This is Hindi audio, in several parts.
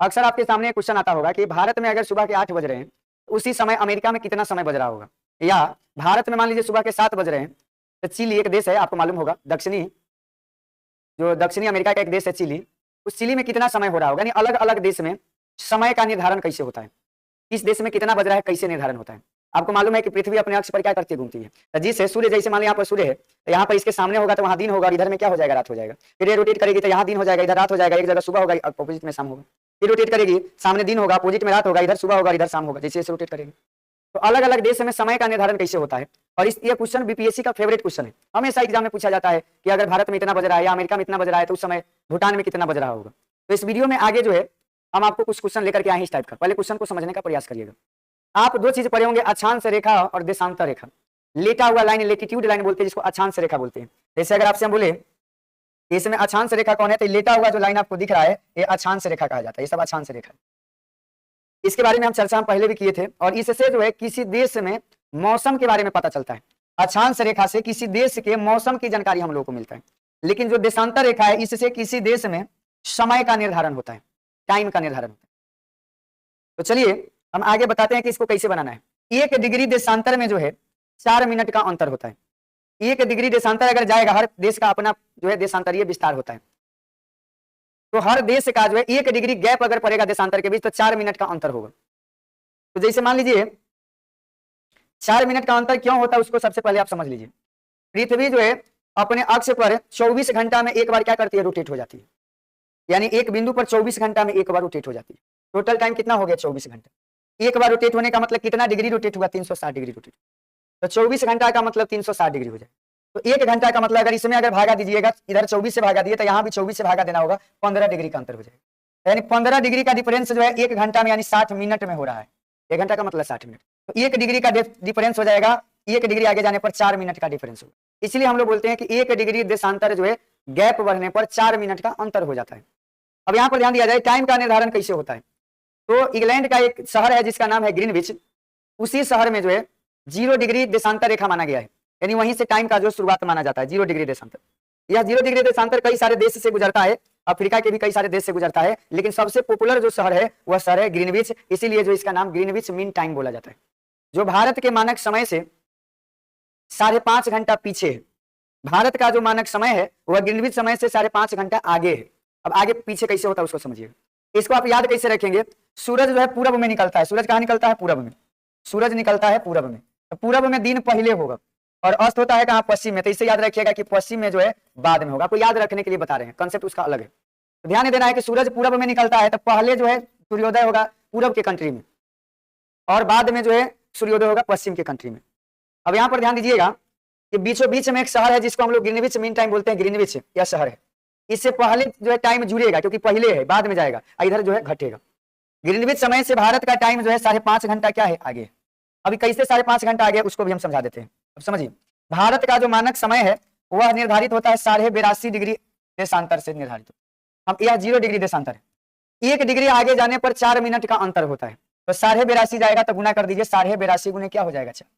अक्सर आपके सामने क्वेश्चन आता होगा कि भारत में अगर सुबह के 8 बज रहे हैं, उसी समय अमेरिका में कितना समय बज रहा होगा। या भारत में मान लीजिए सुबह के 7 बज रहे हैं, तो चिली एक देश है, आपको मालूम होगा, दक्षिणी अमेरिका का एक देश है चिली। उस चिली में कितना समय हो रहा होगा। यानी अलग अलग देश में समय का निर्धारण कैसे होता है, किस देश में कितना बज रहा है, कैसे निर्धारण होता है। आपको मालूम है कि पृथ्वी अपने अक्ष पर क्या करती है, घूमती है। तो जिस है सूर्य, जैसे मान लीजिए यहाँ पर सूर्य है, तो यहाँ पर इसके सामने होगा तो वहाँ दिन होगा, और इधर में क्या हो जाएगा, रात हो जाएगा। फिर ये रोटेट करेगी तो यहाँ दिन हो जाएगा, इधर रात हो जाएगा। एक जगह सुबह होगा, अपोजिट में शाम होगा। फिर रोटेट करेगी, सामने दिन होगा, अपोजिट में रात होगा, इधर सुबह होगा, इधर शाम होगा, जैसे जैसे रोटेट करेगी। तो अलग अलग देश में समय का निर्धारण कैसे होता है। और ये क्वेश्चन बीपीएससी का फेवरेट क्वेश्चन है। हमेशा एग्जाम में पूछा जाता है कि अगर भारत में इतना बज रहा है या अमेरिका में इतना बज रहा है, तो उस समय भूटान में कितना बज रहा होगा। तो इस वीडियो में आगे जो है हम आपको कुछ क्वेश्चन लेकर के आए हैं इस टाइप का। पहले क्वेश्चन को समझने का प्रयास करिएगा। आप दो चीज पढ़े होंगे, अक्षांश रेखा और देशांतर रेखा। लेटा हुआ लाइन लेटीट्यूड लाइन बोलते हैं, जिसको अक्षांश रेखा बोलते हैं। जैसे अगर आपसे हम बोले इसमें अक्षांश रेखा कौन है, तो लेटा हुआ जो लाइन आपको दिख रहा है, ये अक्षांश रेखा कहा जाता है। ये सब अक्षांश रेखा। इसके बारे में हम चर्चा पहले भी किए थे। और इससे जो है किसी देश में मौसम के बारे में पता चलता है। अक्षांश रेखा से किसी देश के मौसम की जानकारी हम लोग को मिलता है। लेकिन जो देशांतर रेखा है, इससे किसी देश में समय का निर्धारण होता है, टाइम का निर्धारण होता है। तो चलिए हम आगे बताते हैं कि इसको कैसे बनाना है। 1 डिग्री देशांतर में जो है 4 मिनट का अंतर होता है। 1 डिग्री देशांतर अगर जाएगा, हर देश का अपना जो है देशांतरीय विस्तार होता है। तो हर देश का जो है 1 डिग्री गैप अगर पड़ेगा देशांतर के बीच, तो 4 मिनट का अंतर होगा। तो जैसे मान लीजिए 4 मिनट का अंतर क्यों होता है, उसको सबसे पहले आप समझ लीजिए। पृथ्वी जो है अपने अक्ष पर 24 घंटा में एक बार क्या करती है, रोटेट हो जाती है। यानी एक बिंदु पर 24 घंटा में एक बार रोटेट हो जाती है। टोटल टाइम कितना हो गया, 24 घंटा। एक बार रोटेट होने का मतलब कितना डिग्री रोटेट हुआ, 360 डिग्री रोटेट। तो 24 घंटा का मतलब 360 डिग्री हो जाए। तो 1 घंटा का मतलब अगर इसमें अगर भागा दीजिएगा, इधर 24 से भागा दिए, तो यहाँ भी 24 से भागा देना होगा, 15 डिग्री का अंतर हो जाएगा। यानी 15 डिग्री का डिफरेंस जो है 1 घंटा में यानी 60 मिनट में हो रहा है। 1 घंटा का मतलब 60 मिनट। तो 1 डिग्री का डिफरेंस हो जाएगा। 1 डिग्री आगे जाने पर 4 मिनट का डिफरेंस होगा। इसलिए हम लोग बोलते हैं कि 1 डिग्री देशांतर जो है गैप बढ़ने पर 4 मिनट का अंतर हो जाता है। अब यहाँ पर ध्यान दिया जाए टाइम का निर्धारण कैसे होता है। तो इंग्लैंड का एक शहर है जिसका नाम है ग्रीनविच। उसी शहर में जो है 0 डिग्री देशांतर रेखा माना गया है। यानी वहीं से टाइम का जो शुरुआत माना जाता है, 0 डिग्री देशांतर। यह 0 डिग्री देशांतर कई सारे देश से गुजरता है, अफ्रीका के भी कई सारे देश से गुजरता है, लेकिन सबसे पॉपुलर जो शहर है वह शहर है ग्रीनविच। इसीलिए जो इसका नाम ग्रीनविच मीन टाइम बोला जाता है, जो भारत के मानक समय से 5.5 घंटा पीछे है। भारत का जो मानक समय है वह ग्रीनविच समय से 5.5 घंटा आगे है। अब आगे पीछे कैसे होता है उसको समझिए। इसको आप याद कैसे रखेंगे। सूरज जो है पूरब में निकलता है। सूरज कहाँ निकलता है, पूरब में। सूरज निकलता है पूरब में। तो पूरब में दिन पहले होगा और अस्त होता है कहाँ, पश्चिम में। तो इससे याद रखिएगा कि पश्चिम में जो है बाद में होगा। आपको याद रखने के लिए बता रहे हैं, कंसेप्ट उसका अलग है। तो ध्यान देना है कि सूरज पूरब में निकलता है तो पहले जो है सूर्योदय होगा पूरब के कंट्री में, और बाद में जो है सूर्योदय होगा पश्चिम के कंट्री में। अब यहाँ पर ध्यान दीजिएगा कि बीचों बीच में एक शहर है जिसको हम लोग ग्रीनविच मीन टाइम बोलते हैं। ग्रीनविच यह शहर है। इससे पहले जो है टाइम जुड़ेगा क्योंकि पहले है, बाद में जाएगा, इधर जो है घटेगा। ग्रीनविच समय से भारत का टाइम जो है 5.5 घंटा क्या है, आगे। अभी कैसे 5.5 घंटा आगे उसको भी हम समझा देते हैं। अब समझिए, भारत का जो मानक समय है वह निर्धारित होता है 82.5 डिग्री देशांतर से निर्धारित। हम यह 0 डिग्री देशांतर है। 1 डिग्री आगे जाने पर 4 मिनट का अंतर होता है। तो 82.5 जाएगा तो गुना कर दीजिए, 82.5 गुने क्या हो जाएगा 4।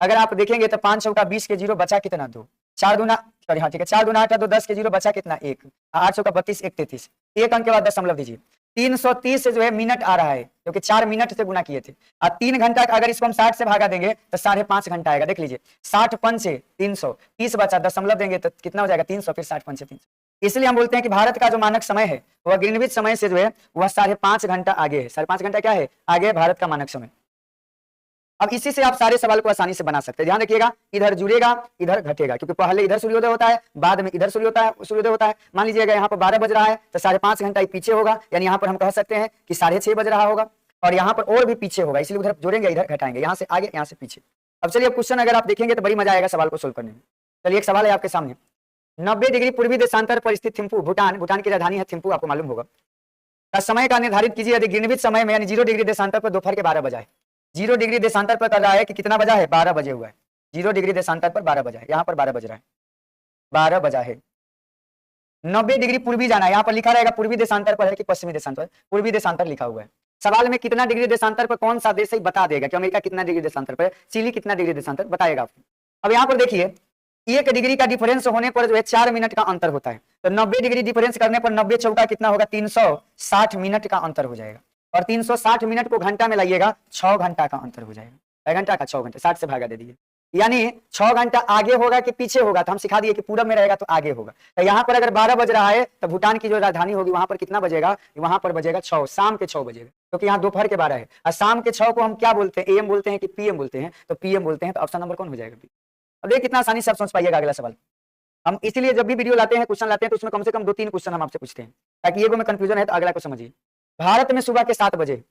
अगर आप देखेंगे तो 5 चौका 20 के 0 बचा कितना, 2। 4 दूना, हाँ ठीक है, 4 दूना 8 है, तो 10 के 0 बचा कितना, 1। 8 चौका 32, 1 33, 1 अंक के बाद दशमलव दीजिए। 330 से जो है मिनट आ रहा है क्योंकि 4 मिनट से गुना किए थे। और 3 घंटा का अगर इसको हम 60 से भागा देंगे तो 5.5 घंटा आएगा। देख लीजिए, 60 पंचे 300, 30 बचा, दशमलव देंगे तो कितना हो जाएगा, 300, फिर 60 पंचे 300। इसलिए हम बोलते हैं कि भारत का जो मानक समय है वह ग्रीनविच समय से जो है वह 5.5 घंटा आगे है। 5.5 घंटा क्या है, आगे है भारत का मानक समय। अब इसी से आप सारे सवाल को आसानी से बना सकते हैं। ध्यान रखिएगा, इधर जुड़ेगा इधर घटेगा, क्योंकि पहले इधर सूर्योदय होता है, बाद में इधर सूर्योदय होता है। मान लीजिएगा यहाँ पर 12 बज रहा है तो 5.5 घंटा पीछे होगा। यानी यहाँ पर हम कह सकते हैं कि 6:30 बज रहा होगा, और यहाँ पर और भी पीछे होगा, इसलिए उधर जोड़ेंगे इधर घटाएंगे, यहाँ से आगे यहाँ से पीछे। अब चलिए क्वेश्चन अगर आप देखेंगे तो बड़ी मजा आएगा सवाल को सोल्व करने में। चलिए एक सवाल है आपके सामने। 90 डिग्री पूर्वी देशांतर पर स्थित थिम्पू, भूटान की राजधानी है थिम्पू, आपको मालूम होगा। समय का निर्धारित कीजिए यदि ग्रीनविच समय में यानी 0 डिग्री देशांतर पर दोपहर के 12 बजा है। 0 डिग्री देशांतर पर कर रहा है कि कितना बजा है, 12 बजे हुआ है। 0 डिग्री देशांतर पर 12 बजा है, यहाँ पर 12 बज रहा है, 12 बजा है। 90 डिग्री पूर्वी जाना है, यहाँ पर लिखा रहेगा पूर्वी देशांतर पर है कि पश्चिमी देशांतर, पूर्वी देशांतर लिखा हुआ है। सवाल में कितना डिग्री देशांतर पर कौन सा देश है बता देगा कि अमेरिका कितना डिग्री देशांतर पर है, चिली कितना डिग्री देशांतर बताएगा आपको। अब यहाँ पर देखिए 1 डिग्री का डिफरेंस होने पर जो है 4 मिनट का अंतर होता है। तो 90 डिग्री डिफरेंस करने पर 90 चौका कितना होगा, 360 मिनट का अंतर हो जाएगा। और 360 मिनट को घंटा में लाइएगा, 6 घंटा का अंतर हो जाएगा। 6 घंटा का 6 घंटे, 60 से भागा दे दीजिए, यानी 6 घंटा आगे होगा कि पीछे होगा, तो हम सिखा दिए कि पूरब में रहेगा तो आगे होगा। तो यहाँ पर अगर 12 बज रहा है तो भूटान की जो राजधानी होगी वहां पर कितना बजेगा, वहां पर बजेगा 6, शाम के 6 बजेगा, क्योंकि यहाँ दोपहर के 12 है। और शाम के 6 को हम क्या बोलते हैं, एम बोलते हैं कि पीएम बोलते हैं, तो पीएम बोलते हैं। तो ऑप्शन नंबर कौन हो जाएगा? अब देखिए कितना आसानी से आप समझ पाइएगा अगला सवाल। हम इसीलिए जब भी वीडियो लाते हैं, क्वेश्चन लाते हैं, तो उसमें कम से कम 2-3 क्वेश्चन हम आपसे पूछते हैं, ताकि ये में कंफ्यूजन है तो अगला को समझिए। भारत में सुबह के 7 बजे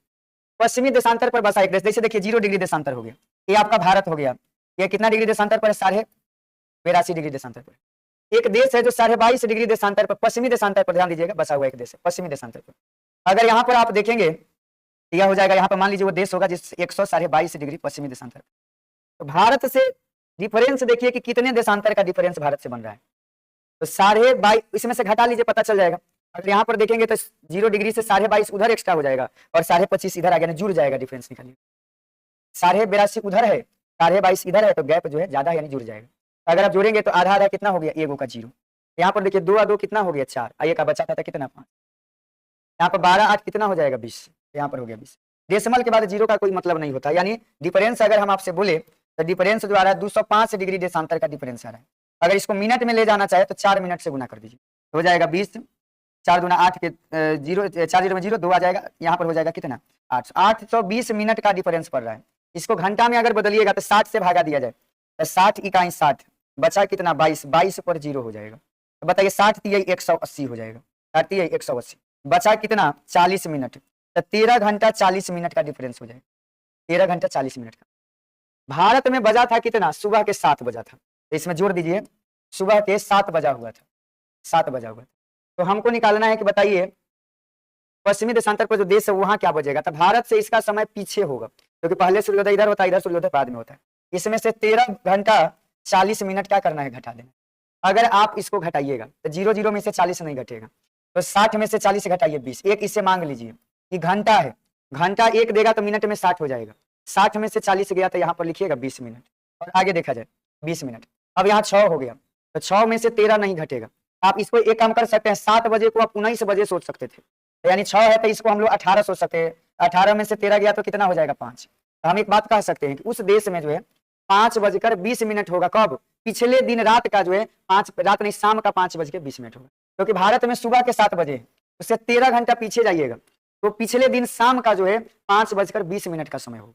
पश्चिमी देशांतर पर बसा एक देश, जैसे देखिए 0 डिग्री देशांतर हो गया, ये आपका भारत हो गया। ये कितना डिग्री देशांतर पर है? 82.5 डिग्री देशांतर पर। एक देश है जो 22.5 डिग्री देशांतर पर, पश्चिमी देशांतर पर ध्यान दीजिएगा, बसा हुआ एक देश है पश्चिमी देशांतर पर। अगर यहाँ पर आप देखेंगे यह हो जाएगा, यहाँ पर मान लीजिए वो देश होगा जिस 122.5 डिग्री पश्चिमी देशांतर। तो भारत से डिफरेंस देखिए कि कितने देशांतर का डिफरेंस भारत से बन रहा है। तो 22.5 इसमें से घटा लीजिए, पता चल जाएगा। अगर यहाँ पर देखेंगे तो 0 डिग्री से 22.5 उधर एक्स्ट्रा हो जाएगा और 25.5 इधर आ गया, जुड़ जाएगा, डिफरेंस निकालिए। 82.5 उधर है, 22.5 इधर है, तो गैप जो है ज्यादा है, यानी जुड़ जाएगा। अगर आप जोड़ेंगे तो आधा आधा कितना हो गया, 1 का 0। यहाँ पर देखिए 2 और 2 कितना हो गया, 4, एक का बचा था कितना, 5। यहाँ पर 12-8 कितना हो जाएगा, 20, यहाँ पर हो गया 20। डेसिमल के बाद 0 का कोई मतलब नहीं होता, यानी डिफरेंस अगर हम आपसे बोले तो डिफरेंस जो आ रहा है 205 डिग्री देशांतर का डिफरेंस आ रहा है। अगर इसको मिनट में ले जाना चाहे तो 4 मिनट से गुना कर दीजिए, हो जाएगा 20, 4 दूना 8 के 0, 4 0 में 0, 2 आ जाएगा, यहाँ पर हो जाएगा कितना, 820 मिनट का डिफरेंस पड़ रहा है। इसको घंटा में अगर बदलिएगा तो 60 से भागा दिया जाए, तो 60 इकाई 60, बचा कितना 22, 22 पर 0 हो जाएगा। तो बताइए 60 तिहाई 180 हो जाएगा, 60 तिहाई 180, बचा कितना 40 मिनट। तो 13 घंटा 40 मिनट का डिफरेंस हो जाएगा, 13 घंटा 40 मिनट का। भारत में बजा था कितना, सुबह के 7 बजा था, तो इसमें जोड़ दीजिए, सुबह के 7 बजा हुआ था, 7 बजा हुआ था। तो हमको निकालना है कि बताइए पश्चिमी देशांतर पर जो देश है वहां क्या बजेगा। तो भारत से इसका समय पीछे होगा, क्योंकि पहले सूर्योदय इधर होता है, इधर सूर्योदय बाद में होता है। इसमें से 13 घंटा 40 मिनट क्या करना है, घटा देना। अगर आप इसको घटाइएगा तो 0 में से 40 नहीं घटेगा, तो 60 में से 40 घटाइए 20। एक इससे मांग लीजिए कि घंटा है, घंटा 1 देगा तो मिनट में 60 हो जाएगा, 60 में से 40 गया तो यहाँ पर लिखिएगा 20 मिनट, और आगे देखा जाए 20 मिनट। अब यहाँ 6 हो गया, तो 6 में से 13 नहीं घटेगा। आप इसको एक काम कर सकते हैं, 7 बजे को आप 19 बजे सोच सकते थे, यानी 6 है तो इसको हम लोग 18 सोच सकते हैं। 18 में से 13 गया तो कितना हो जाएगा, 5। तो हम एक बात कह सकते हैं कि उस देश में जो है 5:20 होगा, कब, पिछले दिन रात का जो है 5 रात नहीं, शाम का 5:20 होगा, क्योंकि भारत में सुबह के 7 बजे है, उससे 13 घंटा पीछे जाइएगा तो पिछले दिन शाम का जो है 5:20 का समय होगा।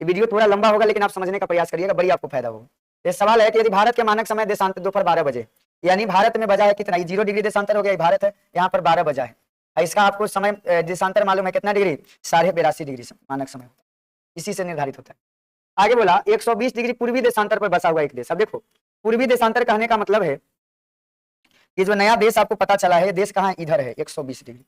ये वीडियो थोड़ा लंबा होगा लेकिन आप समझने का प्रयास करिएगा, बड़ी आपको फायदा होगा। ये सवाल है कि यदि भारत के मानक समय देशांतर दोपहर 12 बजे, यानी भारत में बजा है कितना, 0 डिग्री देशांतर हो गया, भारत है, यहाँ पर 12 बजा है, इसका आपको समय देशांतर मालूम है कितना डिग्री, 82.5 डिग्री मानक समय होता है, इसी से निर्धारित होता है। आगे बोला 120 डिग्री पूर्वी देशांतर पर बसा हुआ एक देश। अब देखो पूर्वी देशांतर कहने का मतलब है कि जो नया देश आपको पता चला है, देश कहाँ, इधर है 120 डिग्री,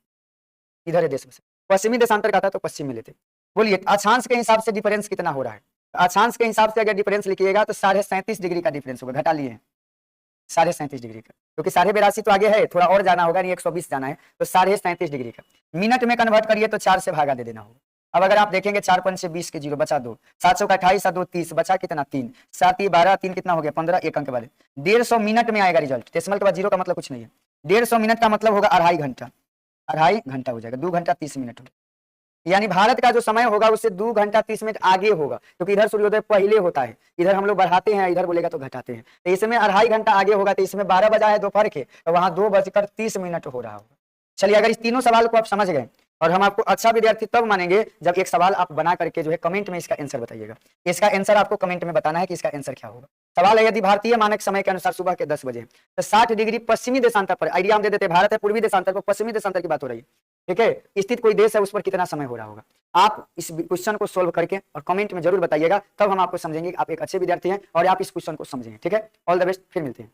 इधर है देश में से। पश्चिमी देशांतर का था तो पश्चिम में लेते। बोलिए अक्षांश के हिसाब से डिफरेंस कितना हो रहा है। अक्षांश के हिसाब से अगर डिफरेंस लिखिएगा तो 37.5 डिग्री का डिफरेंस होगा, घटा लिए 37.5 डिग्री का, क्योंकि 82.5 तो आगे है, थोड़ा और जाना होगा, नहीं 120 जाना है, तो 37.5 डिग्री का। मिनट में कन्वर्ट करिए तो 4 से भागा दे देना होगा। अब अगर आप देखेंगे 4 5 से 20 के 0 बचा 2, 700 का 28 2 30 बचा कितना 3, 7 ये 12 3 कितना हो गया 15, एक अंक के बाद 150 मिनट में आएगा रिजल्ट। डेसिमल के बाद 0 का मतलब कुछ नहीं है। 150 मिनट का मतलब होगा 2.5 घंटा, 2.5 घंटा हो जाएगा, 2 घंटा 30 मिनट होगा, यानी भारत का जो समय होगा उससे 2 घंटा 30 मिनट आगे होगा, क्योंकि इधर सूर्योदय पहले होता है, इधर हम लोग बढ़ाते हैं, इधर बोलेगा तो घटाते हैं, तो इसमें 2.5 घंटा आगे होगा। तो इसमें 12 बजा है दोपहर के, तो वहां 2:30 हो रहा होगा। चलिए अगर इस तीनों सवाल को आप समझ गए, और हम आपको अच्छा विद्यार्थी तब मानेंगे जब एक सवाल आप बना करके जो है कमेंट में इसका आंसर बताइएगा। इसका आंसर आपको कमेंट में बताना है कि इसका आंसर क्या होगा। सवाल है, यदि भारतीय मानक समय के अनुसार सुबह के 10 बजे तो 60 डिग्री पश्चिमी देशांतर पर, आइडिया हम दे देते, भारत है पूर्वी देशांतर पर, पश्चिमी देशांतर की बात हो रही है, ठीक है, स्थित कोई देश है उस पर कितना समय हो रहा होगा। आप इस क्वेश्चन को सोल्व करके और कमेंट में जरूर बताइएगा, तब हम आपको समझेंगे कि आप एक अच्छे विद्यार्थी हैं और आप इस क्वेश्चन को समझेंगे। ठीक है, ऑल द बेस्ट, फिर मिलते हैं।